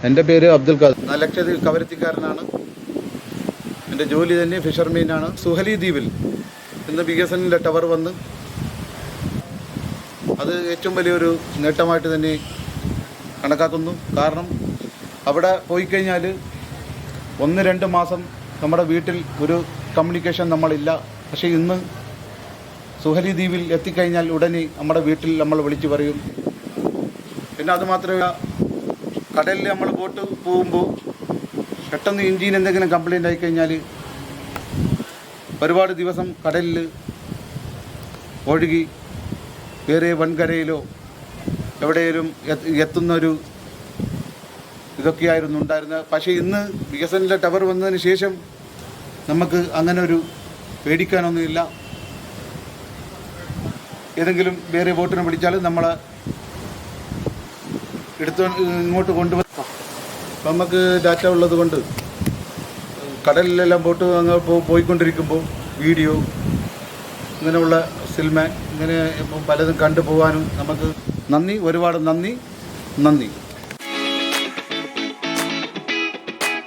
എൻ്റെ പേര് അബ്ദുൽ ഖാദർ. ലക്ഷദ്വീപ് കവരത്തിക്കാരനാണ്. എൻ്റെ ജോലി തന്നെ ഫിഷർമീനാണ്. സുഹലി ദ്വീപിൽ ഇന്ന് BSNL ടവർ വന്ന് അത് ഏറ്റവും വലിയൊരു നേട്ടമായിട്ട് തന്നെ കണക്കാക്കുന്നു. കാരണം അവിടെ പോയി കഴിഞ്ഞാൽ 1-2 മാസം നമ്മുടെ വീട്ടിൽ ഒരു കമ്മ്യൂണിക്കേഷൻ നമ്മളില്ല. പക്ഷേ ഇന്ന് സുഹലി ദ്വീപിൽ എത്തിക്കഴിഞ്ഞാൽ ഉടനെ നമ്മുടെ വീട്ടിൽ നമ്മൾ വിളിച്ചു പറയും. പിന്നെ അതുമാത്രമല്ല, കടലിൽ നമ്മൾ ബോട്ട് പോകുമ്പോൾ പെട്ടെന്ന് എൻജിൻ എന്തെങ്കിലും കംപ്ലൈൻ്റ് ആയിക്കഴിഞ്ഞാൽ ഒരുപാട് ദിവസം കടലിൽ ഒഴുകി വേറെ വൻകരയിലോ എവിടെയെങ്കിലും എത്തുന്നൊരു ഇതൊക്കെയായിരുന്നു ഉണ്ടായിരുന്നത്. പക്ഷേ ഇന്ന് BSNL ടവർ വന്നതിന് ശേഷം നമുക്ക് അങ്ങനെ ഒരു പേടിക്കാനൊന്നുമില്ല. ഏതെങ്കിലും വേറെ ബോട്ടിനെ പിടിച്ചാൽ നമ്മളെ ഇങ്ങോട്ട് കൊണ്ടുവരാം. അപ്പം നമുക്ക് ഡാറ്റ ഉള്ളത് കൊണ്ട് കടലിലെല്ലാം ബോട്ട് അങ്ങ് പോയിക്കൊണ്ടിരിക്കുമ്പോൾ വീഡിയോ ഇങ്ങനെയുള്ള സിനിമ ഇങ്ങനെ പലതും കണ്ടു പോകാനും നമുക്ക് ഒരുപാട് നന്ദി.